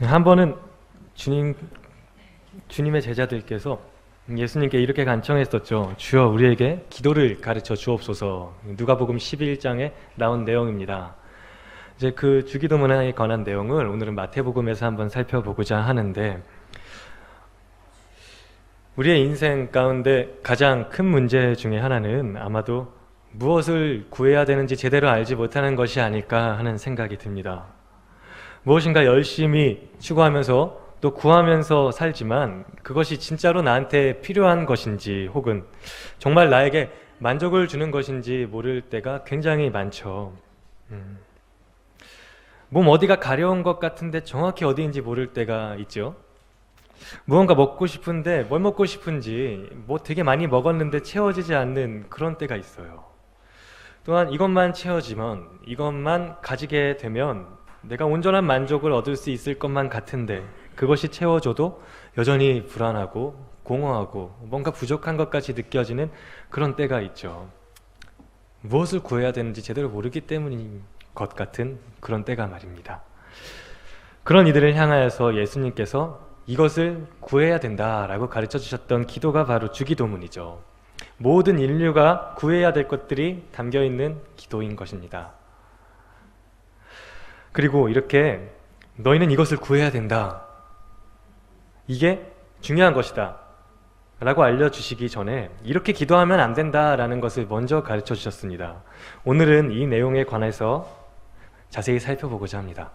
한 번은 주님의 제자들께서 예수님께 이렇게 간청했었죠. 주여 우리에게 기도를 가르쳐 주옵소서. 누가복음 11장에 나온 내용입니다. 이제 그 주기도문에 관한 내용을 오늘은 마태복음에서 한번 살펴보고자 하는데, 우리의 인생 가운데 가장 큰 문제 중에 하나는 아마도 무엇을 구해야 되는지 제대로 알지 못하는 것이 아닐까 하는 생각이 듭니다. 무엇인가 열심히 추구하면서 또 구하면서 살지만 그것이 진짜로 나한테 필요한 것인지 혹은 정말 나에게 만족을 주는 것인지 모를 때가 굉장히 많죠. 몸 어디가 가려운 것 같은데 정확히 어디인지 모를 때가 있죠. 무언가 먹고 싶은데 뭘 먹고 싶은지 뭐 되게 많이 먹었는데 채워지지 않는 그런 때가 있어요. 또한 이것만 채워지면, 이것만 가지게 되면 내가 온전한 만족을 얻을 수 있을 것만 같은데 그것이 채워져도 여전히 불안하고 공허하고 뭔가 부족한 것 같이 느껴지는 그런 때가 있죠. 무엇을 구해야 되는지 제대로 모르기 때문인 것 같은 그런 때가 말입니다. 그런 이들을 향하여서 예수님께서 이것을 구해야 된다라고 가르쳐 주셨던 기도가 바로 주기도문이죠. 모든 인류가 구해야 될 것들이 담겨 있는 기도인 것입니다. 그리고 이렇게 너희는 이것을 구해야 된다, 이게 중요한 것이다 라고 알려주시기 전에 이렇게 기도하면 안 된다라는 것을 먼저 가르쳐 주셨습니다. 오늘은 이 내용에 관해서 자세히 살펴보고자 합니다.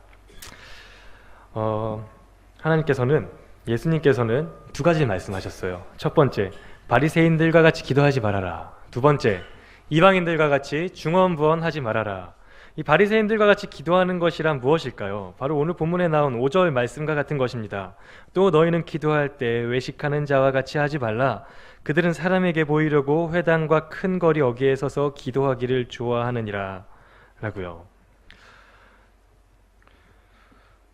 예수님께서는 두 가지 말씀하셨어요. 첫 번째, 바리새인들과 같이 기도하지 말아라. 두 번째, 이방인들과 같이 중언부언하지 말아라. 이 바리새인들과 같이 기도하는 것이란 무엇일까요? 바로 오늘 본문에 나온 5절 말씀과 같은 것입니다. 또 너희는 기도할 때 외식하는 자와 같이 하지 말라. 그들은 사람에게 보이려고 회당과 큰 거리 어귀에 서서 기도하기를 좋아하느니라 라고요.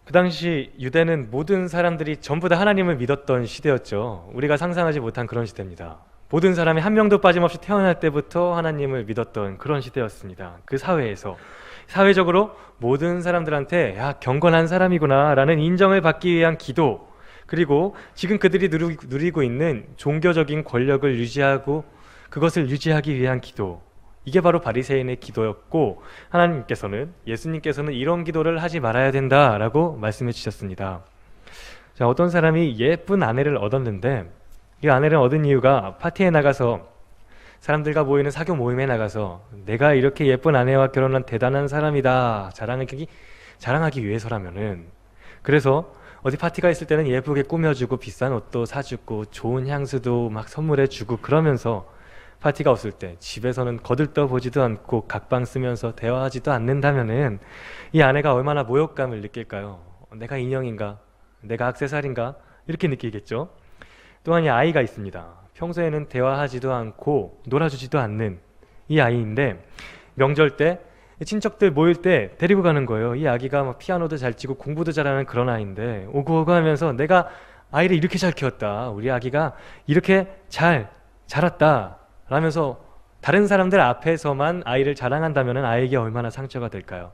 그 당시 유대는 모든 사람들이 전부 다 하나님을 믿었던 시대였죠. 우리가 상상하지 못한 그런 시대입니다. 모든 사람이 한 명도 빠짐없이 태어날 때부터 하나님을 믿었던 그런 시대였습니다. 그 사회에서 사회적으로 모든 사람들한테 야, 경건한 사람이구나 라는 인정을 받기 위한 기도, 그리고 지금 그들이 누리고 있는 종교적인 권력을 유지하고 그것을 유지하기 위한 기도, 이게 바로 바리새인의 기도였고, 예수님께서는 이런 기도를 하지 말아야 된다라고 말씀해 주셨습니다. 자, 어떤 사람이 예쁜 아내를 얻었는데 이 아내를 얻은 이유가 파티에 나가서 사람들과 모이는 사교 모임에 나가서 내가 이렇게 예쁜 아내와 결혼한 대단한 사람이다 자랑하기 위해서라면은, 그래서 어디 파티가 있을 때는 예쁘게 꾸며주고 비싼 옷도 사주고 좋은 향수도 막 선물해주고 그러면서 파티가 없을 때 집에서는 거들떠보지도 않고 각방 쓰면서 대화하지도 않는다면은 이 아내가 얼마나 모욕감을 느낄까요? 내가 인형인가? 내가 액세서리인가? 이렇게 느끼겠죠. 또한 이 아이가 있습니다. 평소에는 대화하지도 않고 놀아주지도 않는 이 아이인데 명절 때 친척들 모일 때 데리고 가는 거예요. 이 아기가 막 피아노도 잘 치고 공부도 잘하는 그런 아이인데 오구오구 하면서 내가 아이를 이렇게 잘 키웠다, 우리 아기가 이렇게 잘 자랐다 라면서 다른 사람들 앞에서만 아이를 자랑한다면 아이에게 얼마나 상처가 될까요?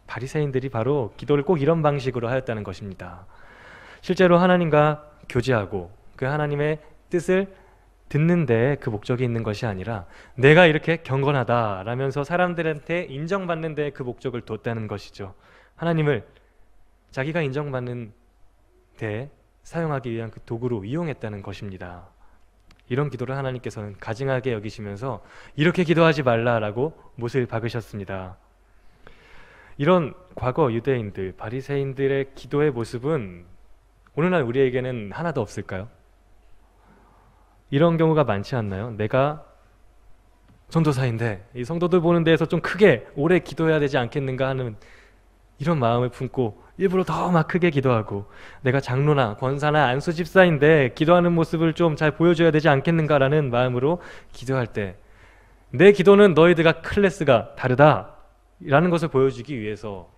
바리새인들이 바로 기도를 꼭 이런 방식으로 하였다는 것입니다. 실제로 하나님과 교제하고 그 하나님의 뜻을 듣는데 그 목적이 있는 것이 아니라 내가 이렇게 경건하다 라면서 사람들한테 인정받는 데 그 목적을 뒀다는 것이죠. 하나님을 자기가 인정받는 데 사용하기 위한 그 도구로 이용했다는 것입니다. 이런 기도를 하나님께서는 가증하게 여기시면서 이렇게 기도하지 말라라고 못을 박으셨습니다. 이런 과거 유대인들, 바리새인들의 기도의 모습은 오늘날 우리에게는 하나도 없을까요? 이런 경우가 많지 않나요? 내가 전도사인데 이 성도들 보는 데에서 좀 크게 오래 기도해야 되지 않겠는가 하는 이런 마음을 품고 일부러 더 막 크게 기도하고, 내가 장로나 권사나 안수 집사인데 기도하는 모습을 좀 잘 보여줘야 되지 않겠는가라는 마음으로 기도할 때 내 기도는 너희들과 클래스가 다르다 라는 것을 보여주기 위해서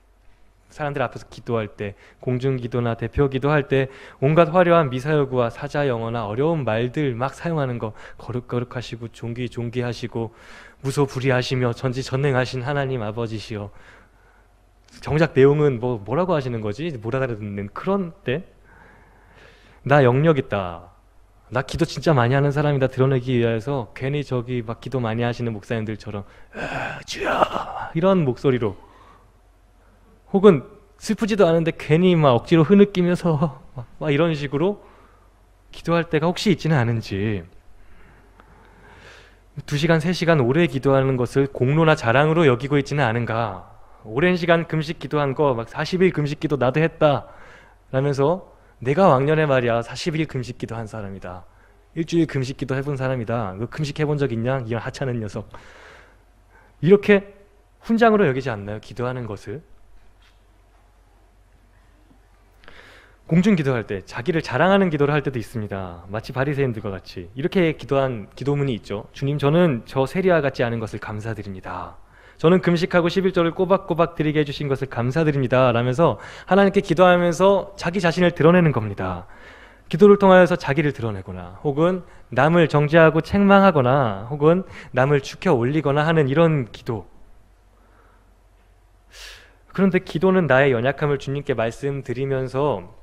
사람들 앞에서 기도할 때, 공중기도나 대표기도할 때 온갖 화려한 미사여구와 사자영어나 어려운 말들 막 사용하는 거, 거룩거룩하시고 존귀하시고 무소불위하시며 전지전능하신 하나님 아버지시여 정작 내용은 뭐라고 하시는 거지? 못 알아듣는 그런 때 나 영역 있다. 나 기도 진짜 많이 하는 사람이다 드러내기 위해서 괜히 저기 막 기도 많이 하시는 목사님들처럼 주여 이런 목소리로 혹은 슬프지도 않은데 괜히 막 억지로 흐느끼면서 막 이런 식으로 기도할 때가 혹시 있지는 않은지 2시간, 3시간 오래 기도하는 것을 공로나 자랑으로 여기고 있지는 않은가. 오랜 시간 금식 기도한 거 막 40일 금식 기도 나도 했다 라면서 내가 왕년에 말이야 40일 금식 기도한 사람이다. 일주일 금식 기도 해본 사람이다. 그 금식 해본 적 있냐? 이런 하찮은 녀석. 이렇게 훈장으로 여기지 않나요? 기도하는 것을. 공중 기도할 때 자기를 자랑하는 기도를 할 때도 있습니다. 마치 바리새인들과 같이 이렇게 기도한 기도문이 있죠. 주님, 저는 저 세리와 같지 않은 것을 감사드립니다. 저는 금식하고 11조를 꼬박꼬박 드리게 해주신 것을 감사드립니다 라면서 하나님께 기도하면서 자기 자신을 드러내는 겁니다. 기도를 통하여서 자기를 드러내거나 혹은 남을 정죄하고 책망하거나 혹은 남을 축혀 올리거나 하는 이런 기도. 그런데 기도는 나의 연약함을 주님께 말씀드리면서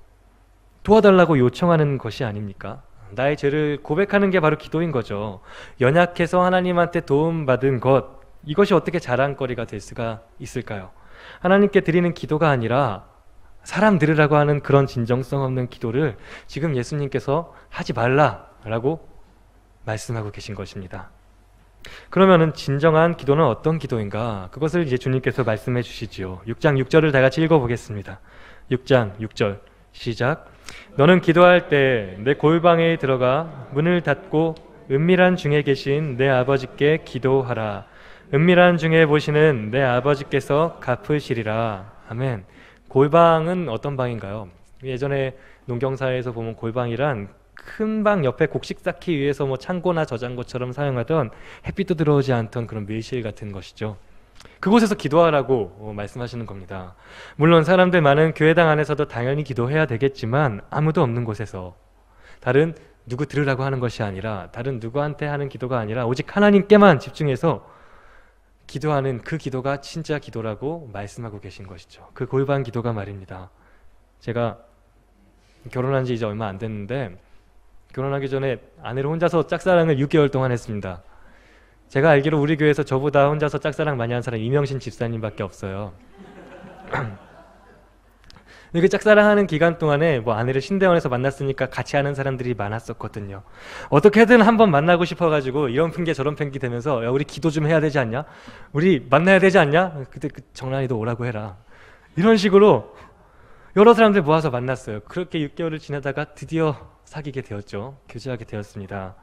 도와달라고 요청하는 것이 아닙니까? 나의 죄를 고백하는 게 바로 기도인 거죠. 연약해서 하나님한테 도움받은 것, 이것이 어떻게 자랑거리가 될 수가 있을까요? 하나님께 드리는 기도가 아니라 사람 들으라고 하는 그런 진정성 없는 기도를 지금 예수님께서 하지 말라라고 말씀하고 계신 것입니다. 그러면은 진정한 기도는 어떤 기도인가? 그것을 이제 주님께서 말씀해 주시지요. 6장 6절을 다 같이 읽어보겠습니다. 6장 6절 시작. 너는 기도할 때 내 골방에 들어가 문을 닫고 은밀한 중에 계신 내 아버지께 기도하라. 은밀한 중에 보시는 내 아버지께서 갚으시리라. 아멘. 골방은 어떤 방인가요? 예전에 농경사에서 보면 골방이란 큰 방 옆에 곡식 쌓기 위해서 뭐 창고나 저장고처럼 사용하던 햇빛도 들어오지 않던 그런 밀실 같은 것이죠. 그곳에서 기도하라고 말씀하시는 겁니다. 물론 사람들 많은 교회당 안에서도 당연히 기도해야 되겠지만 아무도 없는 곳에서 다른 누구 들으라고 하는 것이 아니라 다른 누구한테 하는 기도가 아니라 오직 하나님께만 집중해서 기도하는 그 기도가 진짜 기도라고 말씀하고 계신 것이죠. 그 골방 기도가 말입니다. 제가 결혼한 지 이제 얼마 안 됐는데 결혼하기 전에 아내를 혼자서 짝사랑을 6개월 동안 했습니다. 제가 알기로 우리 교회에서 저보다 혼자서 짝사랑 많이 한 사람 이명신 집사님밖에 없어요. 그 짝사랑하는 기간 동안에 뭐 아내를 신대원에서 만났으니까 같이 하는 사람들이 많았었거든요. 어떻게든 한번 만나고 싶어가지고 이런 핑계 저런 핑계 대면서 야, 우리 기도 좀 해야 되지 않냐? 우리 만나야 되지 않냐? 그때 정란이도 오라고 해라. 이런 식으로 여러 사람들 모아서 만났어요. 그렇게 6개월을 지내다가 드디어 사귀게 되었죠. 교제하게 되었습니다.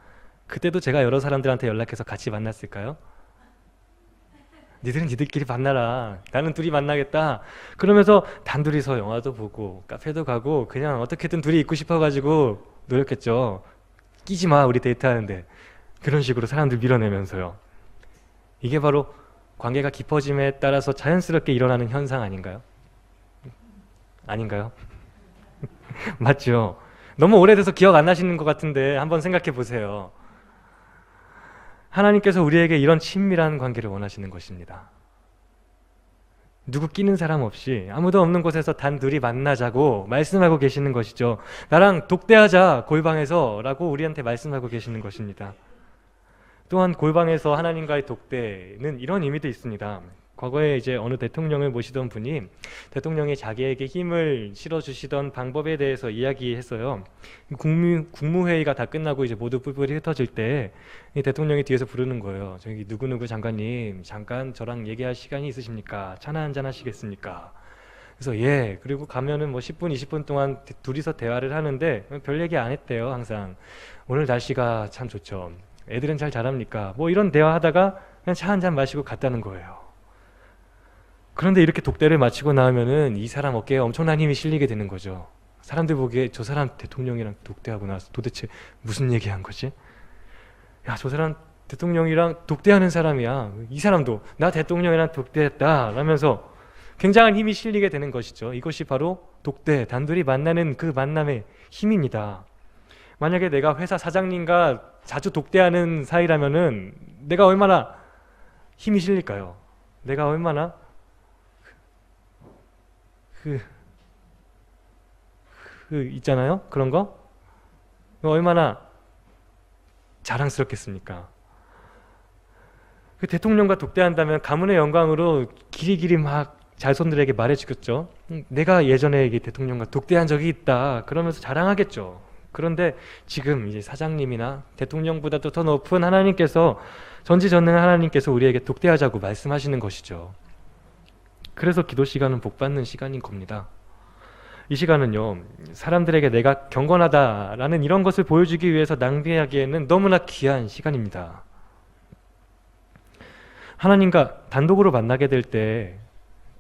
그때도 제가 여러 사람들한테 연락해서 같이 만났을까요? 니들은 니들끼리 만나라. 나는 둘이 만나겠다. 그러면서 단둘이서 영화도 보고 카페도 가고 그냥 어떻게든 둘이 있고 싶어가지고 노력했죠. 끼지 마 우리 데이트하는데. 그런 식으로 사람들 밀어내면서요. 이게 바로 관계가 깊어짐에 따라서 자연스럽게 일어나는 현상 아닌가요? 아닌가요? 맞죠? 너무 오래돼서 기억 안 나시는 것 같은데 한번 생각해 보세요. 하나님께서 우리에게 이런 친밀한 관계를 원하시는 것입니다. 누구 끼는 사람 없이 아무도 없는 곳에서 단둘이 만나자고 말씀하고 계시는 것이죠. 나랑 독대하자 골방에서 라고 우리한테 말씀하고 계시는 것입니다. 또한 골방에서 하나님과의 독대는 이런 의미도 있습니다. 과거에 이제 어느 대통령을 모시던 분이 대통령이 자기에게 힘을 실어주시던 방법에 대해서 이야기했어요. 국무회의가 다 끝나고 이제 모두 뿔뿔이 흩어질 때 이 대통령이 뒤에서 부르는 거예요. 저기 누구누구 장관님 잠깐 저랑 얘기할 시간이 있으십니까? 차나 한잔 하시겠습니까? 그래서 예. 그리고 가면은 뭐 10분 20분 동안 둘이서 대화를 하는데 별 얘기 안 했대요. 항상 오늘 날씨가 참 좋죠. 애들은 잘 자랍니까? 뭐 이런 대화하다가 그냥 차 한잔 마시고 갔다는 거예요. 그런데 이렇게 독대를 마치고 나오면은 이 사람 어깨에 엄청난 힘이 실리게 되는 거죠. 사람들 보기에 저 사람 대통령이랑 독대하고 나서 도대체 무슨 얘기한 거지? 야, 저 사람 대통령이랑 독대하는 사람이야. 이 사람도 나 대통령이랑 독대했다 라면서 굉장한 힘이 실리게 되는 것이죠. 이것이 바로 독대, 단둘이 만나는 그 만남의 힘입니다. 만약에 내가 회사 사장님과 자주 독대하는 사이라면은 내가 얼마나 힘이 실릴까요? 내가 얼마나 그, 있잖아요. 그런 거 얼마나 자랑스럽겠습니까? 그 대통령과 독대한다면 가문의 영광으로 길이길이 막 자손들에게 말해주겠죠. 내가 예전에 이 대통령과 독대한 적이 있다 그러면서 자랑하겠죠. 그런데 지금 이제 사장님이나 대통령보다도 더 높은 하나님께서, 전지전능한 하나님께서 우리에게 독대하자고 말씀하시는 것이죠. 그래서 기도 시간은 복받는 시간인 겁니다. 이 시간은요, 사람들에게 내가 경건하다라는 이런 것을 보여주기 위해서 낭비하기에는 너무나 귀한 시간입니다. 하나님과 단독으로 만나게 될 때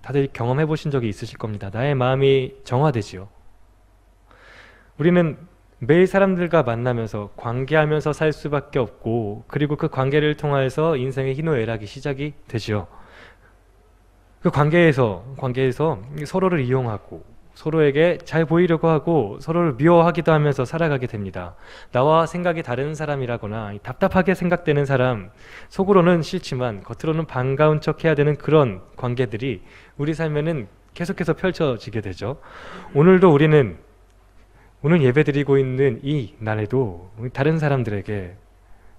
다들 경험해 보신 적이 있으실 겁니다. 나의 마음이 정화되지요. 우리는 매일 사람들과 만나면서 관계하면서 살 수밖에 없고, 그리고 그 관계를 통해서 인생의 희노애락이 시작이 되지요. 그 관계에서 서로를 이용하고 서로에게 잘 보이려고 하고 서로를 미워하기도 하면서 살아가게 됩니다. 나와 생각이 다른 사람이라거나 답답하게 생각되는 사람, 속으로는 싫지만 겉으로는 반가운 척 해야 되는 그런 관계들이 우리 삶에는 계속해서 펼쳐지게 되죠. 오늘도 우리는 오늘 예배드리고 있는 이 날에도 다른 사람들에게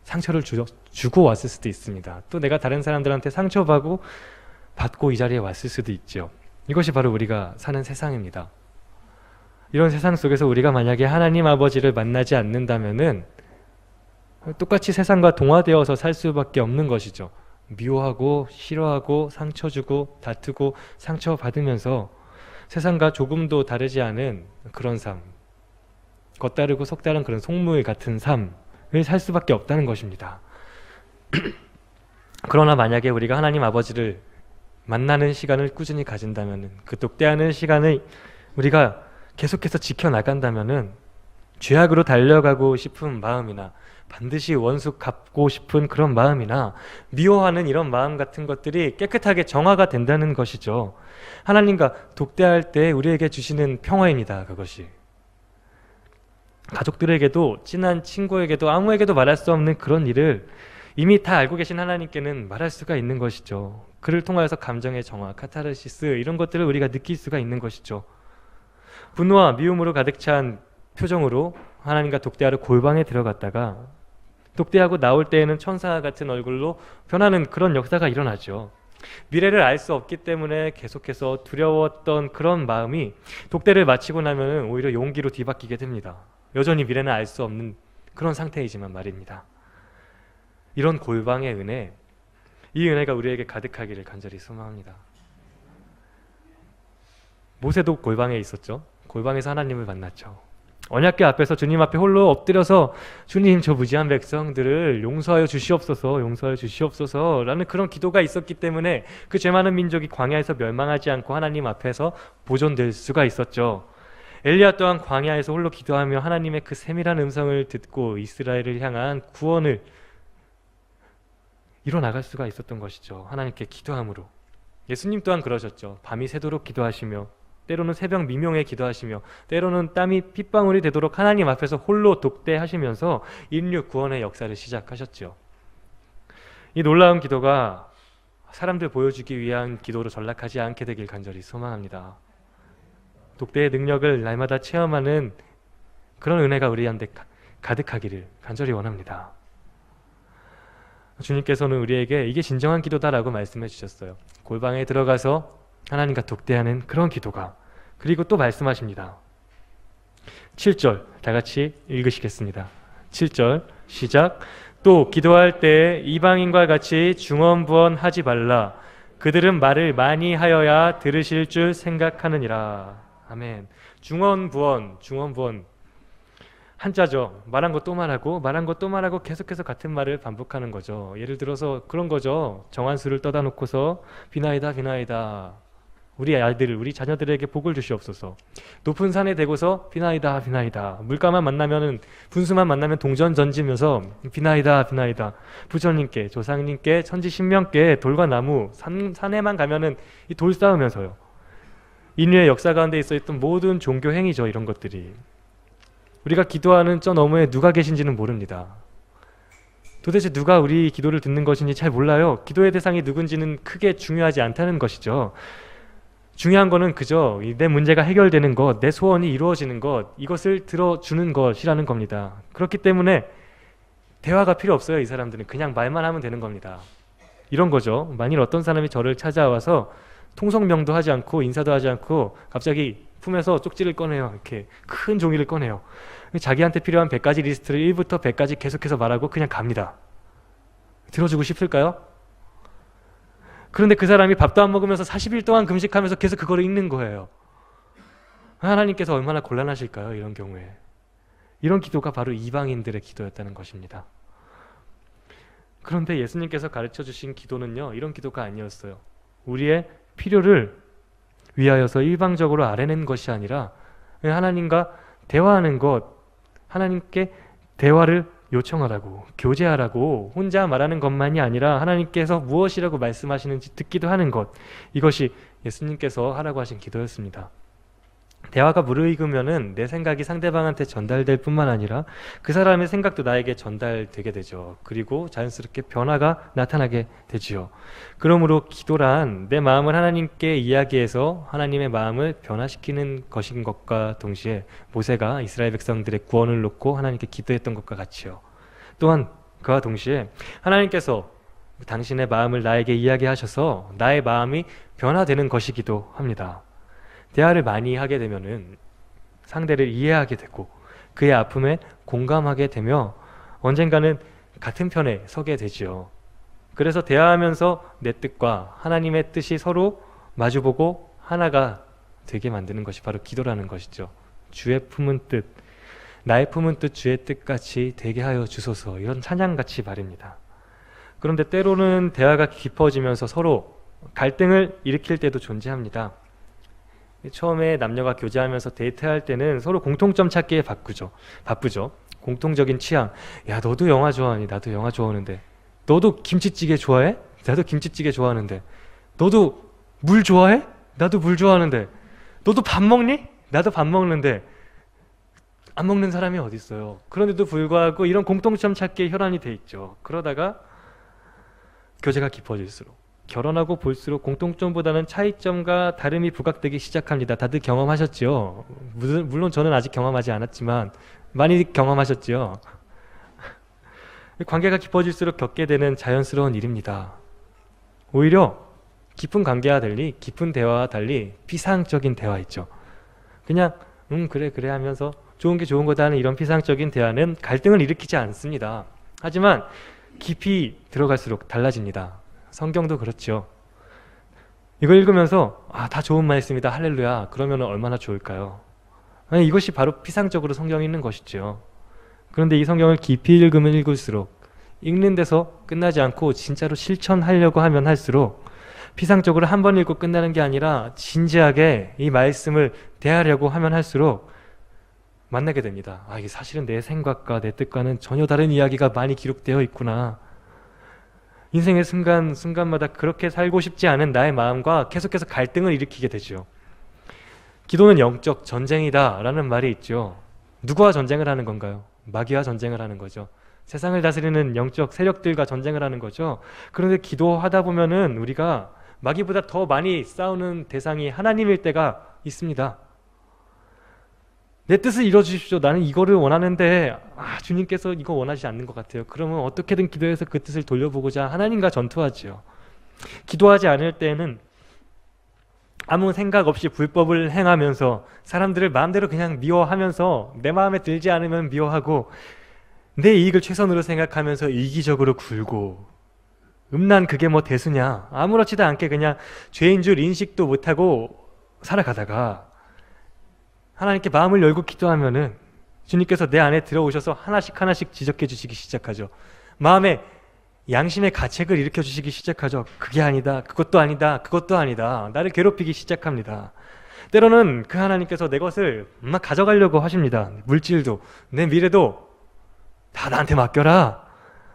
상처를 주고 왔을 수도 있습니다. 또 내가 다른 사람들한테 상처받고 이 자리에 왔을 수도 있죠. 이것이 바로 우리가 사는 세상입니다. 이런 세상 속에서 우리가 만약에 하나님 아버지를 만나지 않는다면은 똑같이 세상과 동화되어서 살 수밖에 없는 것이죠. 미워하고 싫어하고 상처 주고 다투고 상처 받으면서 세상과 조금도 다르지 않은 그런 삶, 겉다르고 속다른 그런 속물 같은 삶을 살 수밖에 없다는 것입니다. 그러나 만약에 우리가 하나님 아버지를 만나는 시간을 꾸준히 가진다면, 그 독대하는 시간을 우리가 계속해서 지켜나간다면 죄악으로 달려가고 싶은 마음이나 반드시 원수 갚고 싶은 그런 마음이나 미워하는 이런 마음 같은 것들이 깨끗하게 정화가 된다는 것이죠. 하나님과 독대할 때 우리에게 주시는 평화입니다. 그것이 가족들에게도 친한 친구에게도 아무에게도 말할 수 없는 그런 일을 이미 다 알고 계신 하나님께는 말할 수가 있는 것이죠. 그를 통하여서 감정의 정화, 카타르시스 이런 것들을 우리가 느낄 수가 있는 것이죠. 분노와 미움으로 가득 찬 표정으로 하나님과 독대하러 골방에 들어갔다가 독대하고 나올 때에는 천사 같은 얼굴로 변하는 그런 역사가 일어나죠. 미래를 알 수 없기 때문에 계속해서 두려웠던 그런 마음이 독대를 마치고 나면 오히려 용기로 뒤바뀌게 됩니다. 여전히 미래는 알 수 없는 그런 상태이지만 말입니다. 이런 골방의 은혜, 이 은혜가 우리에게 가득하기를 간절히 소망합니다. 모세도 골방에 있었죠. 골방에서 하나님을 만났죠. 언약궤 앞에서 주님 앞에 홀로 엎드려서 주님, 저 무지한 백성들을 용서하여 주시옵소서 라는 그런 기도가 있었기 때문에 그 죄 많은 민족이 광야에서 멸망하지 않고 하나님 앞에서 보존될 수가 있었죠. 엘리야 또한 광야에서 홀로 기도하며 하나님의 그 세밀한 음성을 듣고 이스라엘을 향한 구원을 이뤄나갈 수가 있었던 것이죠. 하나님께 기도함으로. 예수님 또한 그러셨죠. 밤이 새도록 기도하시며 때로는 새벽 미명에 기도하시며 때로는 땀이 핏방울이 되도록 하나님 앞에서 홀로 독대하시면서 인류 구원의 역사를 시작하셨죠. 이 놀라운 기도가 사람들 보여주기 위한 기도로 전락하지 않게 되길 간절히 소망합니다. 독대의 능력을 날마다 체험하는 그런 은혜가 우리한테 가득하기를 간절히 원합니다. 주님께서는 우리에게 이게 진정한 기도다라고 말씀해 주셨어요. 골방에 들어가서 하나님과 독대하는 그런 기도가. 그리고 또 말씀하십니다. 7절 다 같이 읽으시겠습니다. 7절 시작. 또 기도할 때 이방인과 같이 중언부언하지 말라. 그들은 말을 많이 하여야 들으실 줄 생각하느니라. 아멘. 중언부언 한자죠. 말한 거 또 말하고 말한 거 또 말하고 계속해서 같은 말을 반복하는 거죠. 예를 들어서 그런 거죠. 정한수를 떠다 놓고서 비나이다 우리 아이들, 우리 자녀들에게 복을 주시옵소서. 높은 산에 대고서 비나이다 물가만 만나면은 분수만 만나면 동전 던지면서 비나이다 부처님께, 조상님께, 천지신명께 돌과 나무, 산에만 가면은 이 돌 쌓으면서요. 인류의 역사 가운데 있었던 모든 종교 행위죠. 이런 것들이 우리가 기도하는 저 너머에 누가 계신지는 모릅니다. 도대체 누가 우리 기도를 듣는 것인지 잘 몰라요. 기도의 대상이 누군지는 크게 중요하지 않다는 것이죠. 중요한 거는 그저 내 문제가 해결되는 것, 내 소원이 이루어지는 것, 이것을 들어주는 것이라는 겁니다. 그렇기 때문에 대화가 필요 없어요. 이 사람들은 그냥 말만 하면 되는 겁니다. 이런 거죠. 만일 어떤 사람이 저를 찾아와서 통성명도 하지 않고 인사도 하지 않고 갑자기 품에서 쪽지를 꺼내요. 이렇게 큰 종이를 꺼내요. 자기한테 필요한 100가지 리스트를 1부터 100까지 계속해서 말하고 그냥 갑니다. 들어주고 싶을까요? 그런데 그 사람이 밥도 안 먹으면서 40일 동안 금식하면서 계속 그거를 읽는 거예요. 하나님께서 얼마나 곤란하실까요? 이런 경우에. 이런 기도가 바로 이방인들의 기도였다는 것입니다. 그런데 예수님께서 가르쳐 주신 기도는요, 이런 기도가 아니었어요. 우리의 필요를 위하여서 일방적으로 아뢰는 것이 아니라 하나님과 대화하는 것, 하나님께 대화를 요청하라고, 교제하라고 혼자 말하는 것만이 아니라 하나님께서 무엇이라고 말씀하시는지 듣기도 하는 것, 이것이 예수님께서 하라고 하신 기도였습니다. 대화가 무르익으면은 내 생각이 상대방한테 전달될 뿐만 아니라 그 사람의 생각도 나에게 전달되게 되죠. 그리고 자연스럽게 변화가 나타나게 되지요. 그러므로 기도란 내 마음을 하나님께 이야기해서 하나님의 마음을 변화시키는 것인 것과 동시에 모세가 이스라엘 백성들의 구원을 놓고 하나님께 기도했던 것과 같이요. 또한 그와 동시에 하나님께서 당신의 마음을 나에게 이야기하셔서 나의 마음이 변화되는 것이기도 합니다. 대화를 많이 하게 되면은 상대를 이해하게 되고 그의 아픔에 공감하게 되며 언젠가는 같은 편에 서게 되지요. 그래서 대화하면서 내 뜻과 하나님의 뜻이 서로 마주보고 하나가 되게 만드는 것이 바로 기도라는 것이죠. 주의 품은 뜻, 나의 품은 뜻 주의 뜻같이 되게 하여 주소서, 이런 찬양같이 말입니다. 그런데 때로는 대화가 깊어지면서 서로 갈등을 일으킬 때도 존재합니다. 처음에 남녀가 교제하면서 데이트할 때는 서로 공통점 찾기에 바쁘죠. 공통적인 취향. 야, 너도 영화 좋아하니? 나도 영화 좋아하는데. 너도 김치찌개 좋아해? 나도 김치찌개 좋아하는데. 너도 물 좋아해? 나도 물 좋아하는데. 너도 밥 먹니? 나도 밥 먹는데. 안 먹는 사람이 어디 있어요? 그런데도 불구하고 이런 공통점 찾기에 혈안이 돼 있죠. 그러다가 교제가 깊어질수록, 결혼하고 볼수록 공통점보다는 차이점과 다름이 부각되기 시작합니다. 다들 경험하셨죠? 물론 저는 아직 경험하지 않았지만 많이 경험하셨죠? 관계가 깊어질수록 겪게 되는 자연스러운 일입니다. 오히려 깊은 관계와 달리, 깊은 대화와 달리 피상적인 대화 있죠. 그냥 그래 하면서 좋은 게 좋은 거다 하는 이런 피상적인 대화는 갈등을 일으키지 않습니다. 하지만 깊이 들어갈수록 달라집니다. 성경도 그렇죠. 이거 읽으면서 다 좋은 말씀이다, 할렐루야, 그러면 얼마나 좋을까요? 아니, 이것이 바로 피상적으로 성경에 있는 것이죠. 그런데 이 성경을 깊이 읽으면 읽을수록, 읽는 데서 끝나지 않고 진짜로 실천하려고 하면 할수록, 피상적으로 한 번 읽고 끝나는 게 아니라 진지하게 이 말씀을 대하려고 하면 할수록 만나게 됩니다. 이게 사실은 내 생각과 내 뜻과는 전혀 다른 이야기가 많이 기록되어 있구나. 인생의 순간마다 그렇게 살고 싶지 않은 나의 마음과 계속해서 갈등을 일으키게 되죠. 기도는 영적 전쟁이다 라는 말이 있죠. 누구와 전쟁을 하는 건가요? 마귀와 전쟁을 하는 거죠. 세상을 다스리는 영적 세력들과 전쟁을 하는 거죠. 그런데 기도하다 보면은 우리가 마귀보다 더 많이 싸우는 대상이 하나님일 때가 있습니다. 내 뜻을 이뤄주십시오. 나는 이거를 원하는데 주님께서 이거 원하지 않는 것 같아요. 그러면 어떻게든 기도해서 그 뜻을 돌려보고자 하나님과 전투하지요. 기도하지 않을 때는 아무 생각 없이 불법을 행하면서 사람들을 마음대로 그냥 미워하면서 내 마음에 들지 않으면 미워하고 내 이익을 최선으로 생각하면서 이기적으로 굴고, 난 그게 뭐 대수냐, 아무렇지도 않게 그냥 죄인 줄 인식도 못하고 살아가다가 하나님께 마음을 열고 기도하면은 주님께서 내 안에 들어오셔서 하나씩 지적해 주시기 시작하죠. 마음에 양심의 가책을 일으켜 주시기 시작하죠. 그게 아니다, 그것도 아니다, 그것도 아니다. 나를 괴롭히기 시작합니다. 때로는 그 하나님께서 내 것을 막 가져가려고 하십니다. 물질도, 내 미래도 다 나한테 맡겨라.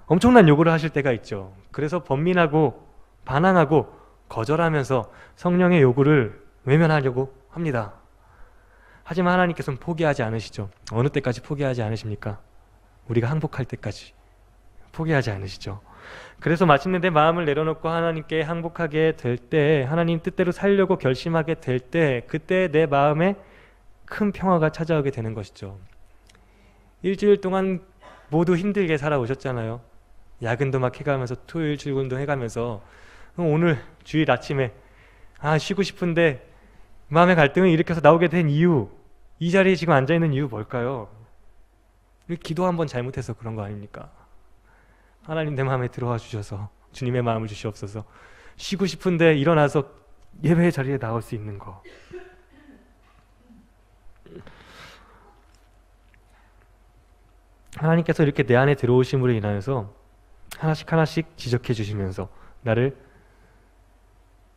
엄청난 요구를 하실 때가 있죠. 그래서 번민하고 반항하고 거절하면서 성령의 요구를 외면하려고 합니다. 하지만 하나님께서는 포기하지 않으시죠. 어느 때까지 포기하지 않으십니까? 우리가 항복할 때까지 포기하지 않으시죠. 그래서 마침내 내 마음을 내려놓고 하나님께 항복하게 될 때, 하나님 뜻대로 살려고 결심하게 될 때, 그때 내 마음에 큰 평화가 찾아오게 되는 것이죠. 일주일 동안 모두 힘들게 살아오셨잖아요. 야근도 막 해가면서, 토요일 출근도 해가면서, 오늘 주일 아침에 쉬고 싶은데 마음의 갈등을 일으켜서 나오게 된 이유, 이 자리에 지금 앉아있는 이유 뭘까요? 기도 한번 잘못해서 그런 거 아닙니까? 하나님 내 마음에 들어와 주셔서 주님의 마음을 주시옵소서. 쉬고 싶은데 일어나서 예배의 자리에 나올 수 있는 거. 하나님께서 이렇게 내 안에 들어오심으로 인하여서 하나씩 하나씩 지적해 주시면서 나를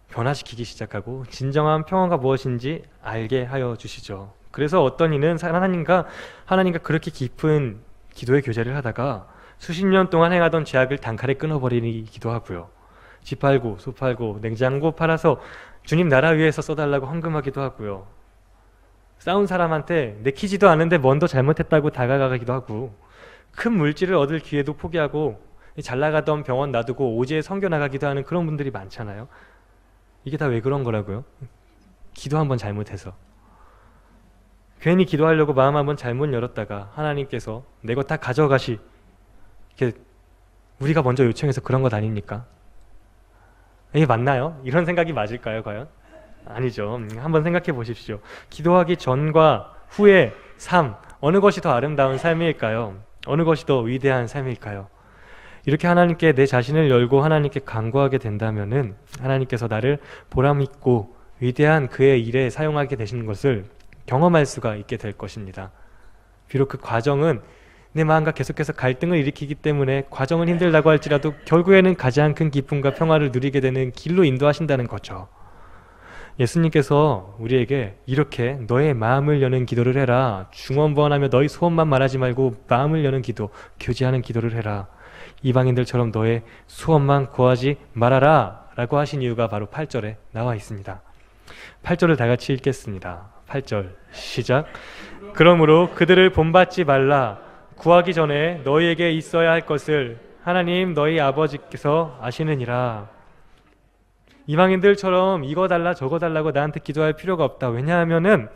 변화시키기 시작하고 진정한 평화가 무엇인지 알게 하여 주시죠. 그래서 어떤 이는 하나님과 그렇게 깊은 기도의 교제를 하다가 수십 년 동안 행하던 죄악을 단칼에 끊어버리기도 하고요. 집 팔고 소 팔고 냉장고 팔아서 주님 나라 위해서 써달라고 헌금하기도 하고요. 싸운 사람한테 내키지도 않은데 뭔 더 잘못했다고 다가가기도 하고, 큰 물질을 얻을 기회도 포기하고 잘 나가던 병원 놔두고 오지에 선교 나가기도 하는 그런 분들이 많잖아요. 이게 다 왜 그런 거라고요? 기도 한번 잘못해서, 괜히 기도하려고 마음 한번 잘못 열었다가 하나님께서 내 것 다 가져가시, 이렇게 우리가 먼저 요청해서 그런 것 아닙니까? 이게 맞나요? 이런 생각이 맞을까요, 과연? 아니죠. 한번 생각해 보십시오. 기도하기 전과 후의 삶, 어느 것이 더 아름다운 삶일까요? 어느 것이 더 위대한 삶일까요? 이렇게 하나님께 내 자신을 열고 하나님께 간구하게 된다면은 하나님께서 나를 보람있고 위대한 그의 일에 사용하게 되시는 것을 경험할 수가 있게 될 것입니다. 비록 그 과정은 내 마음과 계속해서 갈등을 일으키기 때문에 과정은 힘들다고 할지라도 결국에는 가장 큰 기쁨과 평화를 누리게 되는 길로 인도하신다는 거죠. 예수님께서 우리에게 이렇게 너의 마음을 여는 기도를 해라, 중언부언하며 너희 소원만 말하지 말고 마음을 여는 기도, 교제하는 기도를 해라, 이방인들처럼 너의 소원만 구하지 말아라 라고 하신 이유가 바로 8절에 나와 있습니다. 8절을 다 같이 읽겠습니다. 8절 시작. 그러므로 그들을 본받지 말라. 구하기 전에 너희에게 있어야 할 것을 하나님 너희 아버지께서 아시느니라. 이방인들처럼 이거 달라 저거 달라고 나한테 기도할 필요가 없다. 왜냐하면은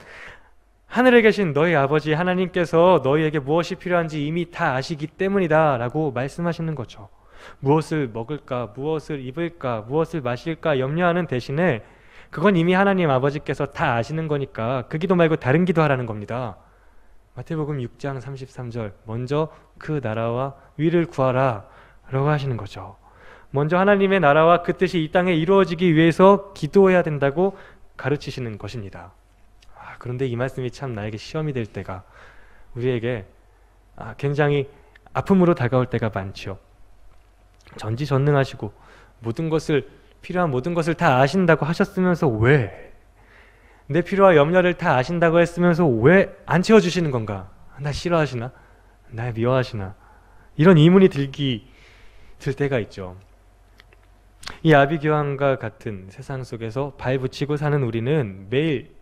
하늘에 계신 너희 아버지 하나님께서 너희에게 무엇이 필요한지 이미 다 아시기 때문이다 라고 말씀하시는 거죠. 무엇을 먹을까, 무엇을 입을까, 무엇을 마실까 염려하는 대신에 그건 이미 하나님 아버지께서 다 아시는 거니까 그 기도 말고 다른 기도하라는 겁니다. 마태복음 6장 33절 먼저 그 나라와 위를 구하라 라고 하시는 거죠. 먼저 하나님의 나라와 그 뜻이 이 땅에 이루어지기 위해서 기도해야 된다고 가르치시는 것입니다. 그런데 이 말씀이 참 나에게 시험이 될 때가, 우리에게 굉장히 아픔으로 다가올 때가 많죠. 전지전능하시고 필요한 모든 것을 다 아신다고 하셨으면서 왜 내 필요와 염려를 다 아신다고 했으면서 왜 안 채워주시는 건가? 나 싫어하시나? 날 미워하시나? 이런 의문이 들 때가 있죠. 이 아비규환과 같은 세상 속에서 발 붙이고 사는 우리는 매일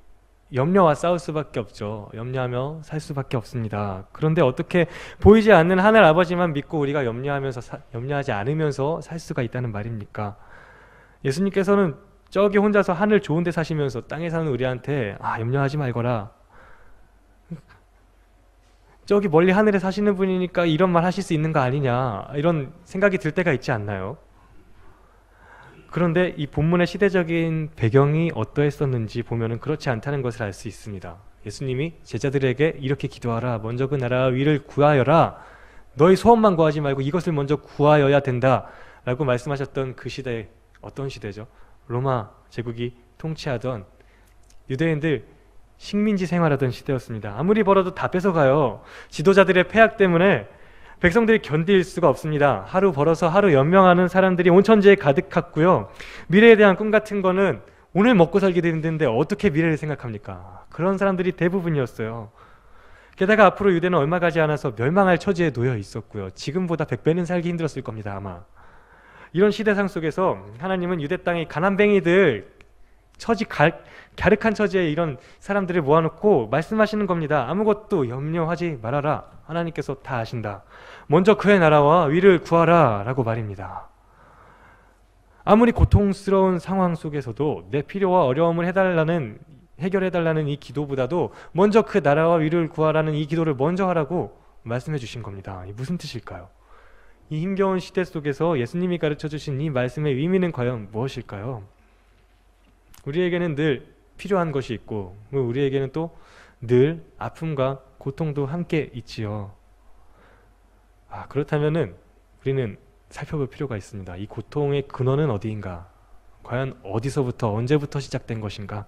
염려와 싸울 수밖에 없죠. 염려하며 살 수밖에 없습니다. 그런데 어떻게 보이지 않는 하늘 아버지만 믿고 우리가 염려하지 않으면서 살 수가 있다는 말입니까? 예수님께서는 저기 혼자서 하늘 좋은 데 사시면서 땅에 사는 우리한테 염려하지 말거라, 저기 멀리 하늘에 사시는 분이니까 이런 말 하실 수 있는 거 아니냐, 이런 생각이 들 때가 있지 않나요? 그런데 이 본문의 시대적인 배경이 어떠했었는지 보면은 그렇지 않다는 것을 알 수 있습니다. 예수님이 제자들에게 이렇게 기도하라, 먼저 그 나라와 위를 구하여라, 너희 소원만 구하지 말고 이것을 먼저 구하여야 된다 라고 말씀하셨던 그 시대, 어떤 시대죠? 로마 제국이 통치하던, 유대인들 식민지 생활하던 시대였습니다. 아무리 벌어도 다 뺏어가요. 지도자들의 폐악 때문에 백성들이 견딜 수가 없습니다. 하루 벌어서 하루 연명하는 사람들이 온 천지에 가득했고요. 미래에 대한 꿈 같은 거는 오늘 먹고 살기도 힘든데 어떻게 미래를 생각합니까? 그런 사람들이 대부분이었어요. 게다가 앞으로 유대는 얼마 가지 않아서 멸망할 처지에 놓여 있었고요. 지금보다 100배는 살기 힘들었을 겁니다, 아마. 이런 시대상 속에서 하나님은 유대 땅의 가난뱅이들, 갸륵한 처지에 이런 사람들을 모아놓고 말씀하시는 겁니다. 아무것도 염려하지 말아라. 하나님께서 다 아신다. 먼저 그의 나라와 위를 구하라 라고 말입니다. 아무리 고통스러운 상황 속에서도 내 필요와 어려움을 해결해달라는 이 기도보다도 먼저 그 나라와 위를 구하라는 이 기도를 먼저 하라고 말씀해 주신 겁니다. 이게 무슨 뜻일까요? 이 힘겨운 시대 속에서 예수님이 가르쳐 주신 이 말씀의 의미는 과연 무엇일까요? 우리에게는 늘 필요한 것이 있고 우리에게는 또 늘 아픔과 고통도 함께 있지요. 그렇다면은 우리는 살펴볼 필요가 있습니다. 이 고통의 근원은 어디인가? 과연 어디서부터 언제부터 시작된 것인가?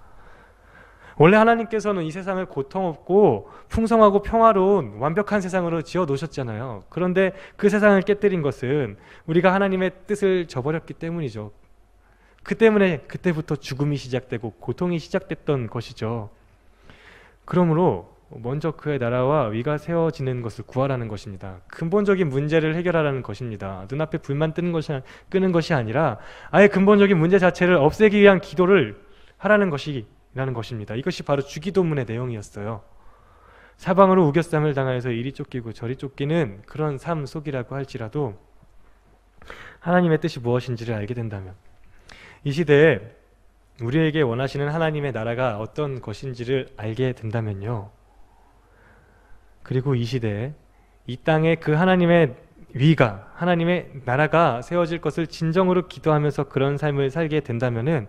원래 하나님께서는 이 세상을 고통 없고 풍성하고 평화로운 완벽한 세상으로 지어 놓으셨잖아요. 그런데 그 세상을 깨뜨린 것은 우리가 하나님의 뜻을 저버렸기 때문이죠. 그 때문에 그때부터 죽음이 시작되고 고통이 시작됐던 것이죠. 그러므로 먼저 그의 나라와 위가 세워지는 것을 구하라는 것입니다. 근본적인 문제를 해결하라는 것입니다. 눈앞에 불만 끄는 것이 아니라 아예 근본적인 문제 자체를 없애기 위한 기도를 하라는 것이라는 것입니다. 이것이 바로 주기도문의 내용이었어요. 사방으로 우겨쌈을 당하여서 이리 쫓기고 저리 쫓기는 그런 삶 속이라고 할지라도 하나님의 뜻이 무엇인지를 알게 된다면, 이 시대에 우리에게 원하시는 하나님의 나라가 어떤 것인지를 알게 된다면요, 그리고 이 시대에 이 땅에 그 하나님의 위가, 하나님의 나라가 세워질 것을 진정으로 기도하면서 그런 삶을 살게 된다면은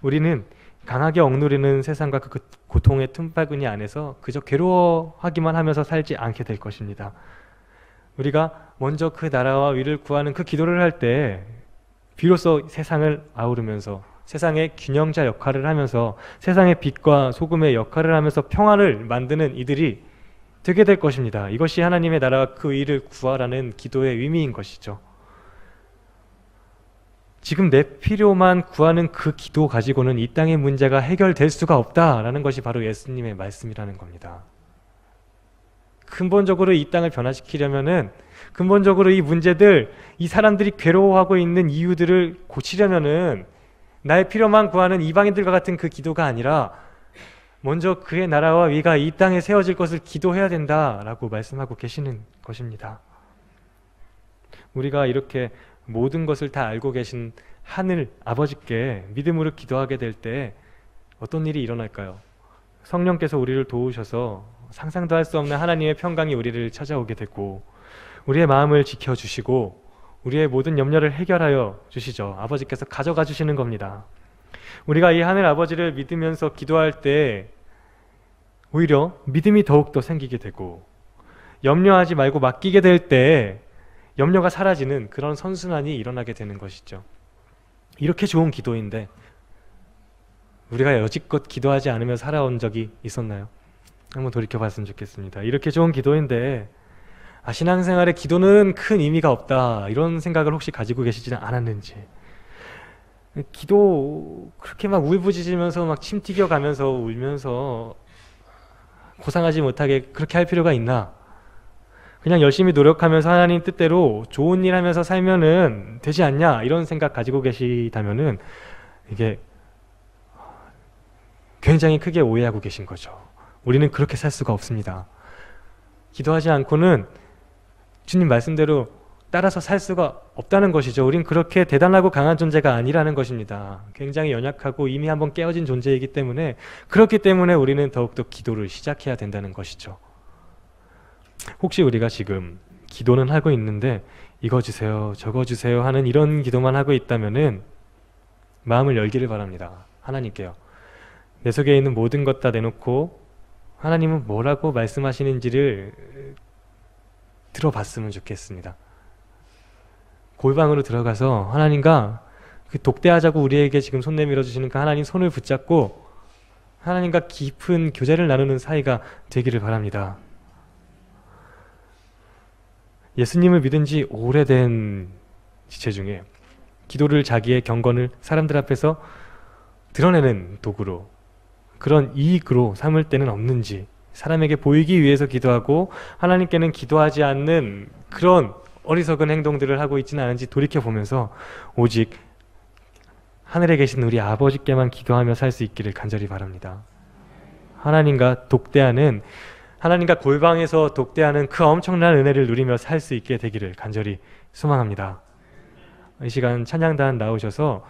우리는 강하게 억누르는 세상과 그 고통의 틈바구니 안에서 그저 괴로워하기만 하면서 살지 않게 될 것입니다. 우리가 먼저 그 나라와 위를 구하는 그 기도를 할 때 비로소 세상을 아우르면서 세상의 균형자 역할을 하면서 세상의 빛과 소금의 역할을 하면서 평화를 만드는 이들이 되게 될 것입니다. 이것이 하나님의 나라와 그 위를 구하라는 기도의 의미인 것이죠. 지금 내 필요만 구하는 그 기도 가지고는 이 땅의 문제가 해결될 수가 없다라는 것이 바로 예수님의 말씀이라는 겁니다. 근본적으로 이 땅을 변화시키려면은, 근본적으로 이 문제들, 이 사람들이 괴로워하고 있는 이유들을 고치려면은 나의 필요만 구하는 이방인들과 같은 그 기도가 아니라 먼저 그의 나라와 위가 이 땅에 세워질 것을 기도해야 된다라고 말씀하고 계시는 것입니다. 우리가 이렇게 모든 것을 다 알고 계신 하늘 아버지께 믿음으로 기도하게 될 때 어떤 일이 일어날까요? 성령께서 우리를 도우셔서 상상도 할 수 없는 하나님의 평강이 우리를 찾아오게 되고 우리의 마음을 지켜주시고 우리의 모든 염려를 해결하여 주시죠. 아버지께서 가져가 주시는 겁니다. 우리가 이 하늘 아버지를 믿으면서 기도할 때 오히려 믿음이 더욱더 생기게 되고, 염려하지 말고 맡기게 될 때 염려가 사라지는 그런 선순환이 일어나게 되는 것이죠. 이렇게 좋은 기도인데 우리가 여지껏 기도하지 않으며 살아온 적이 있었나요? 한번 돌이켜봤으면 좋겠습니다. 이렇게 좋은 기도인데 신앙생활에 기도는 큰 의미가 없다, 이런 생각을 혹시 가지고 계시지는 않았는지, 기도 그렇게 막 울부짖으면서 막 침 튀겨가면서 울면서 고상하지 못하게 그렇게 할 필요가 있나? 그냥 열심히 노력하면서 하나님 뜻대로 좋은 일 하면서 살면은 되지 않냐, 이런 생각 가지고 계시다면은 이게 굉장히 크게 오해하고 계신 거죠. 우리는 그렇게 살 수가 없습니다. 기도하지 않고는 주님 말씀대로 따라서 살 수가 없다는 것이죠. 우린 그렇게 대단하고 강한 존재가 아니라는 것입니다. 굉장히 연약하고 이미 한번 깨어진 존재이기 때문에, 그렇기 때문에 우리는 더욱더 기도를 시작해야 된다는 것이죠. 혹시 우리가 지금 기도는 하고 있는데 이거 주세요, 저거 주세요 하는 이런 기도만 하고 있다면은 마음을 열기를 바랍니다. 하나님께요. 내 속에 있는 모든 것 다 내놓고 하나님은 뭐라고 말씀하시는지를 들어봤으면 좋겠습니다. 골방으로 들어가서 하나님과 그 독대하자고 우리에게 지금 손 내밀어 주시는 그 하나님 손을 붙잡고 하나님과 깊은 교제를 나누는 사이가 되기를 바랍니다. 예수님을 믿은 지 오래된 지체 중에 기도를 자기의 경건을 사람들 앞에서 드러내는 도구로, 그런 이익으로 삼을 때는 없는지, 사람에게 보이기 위해서 기도하고 하나님께는 기도하지 않는 그런 어리석은 행동들을 하고 있지는 않은지 돌이켜보면서 오직 하늘에 계신 우리 아버지께만 기도하며 살 수 있기를 간절히 바랍니다. 하나님과 골방에서 독대하는 그 엄청난 은혜를 누리며 살 수 있게 되기를 간절히 소망합니다. 이 시간 찬양단 나오셔서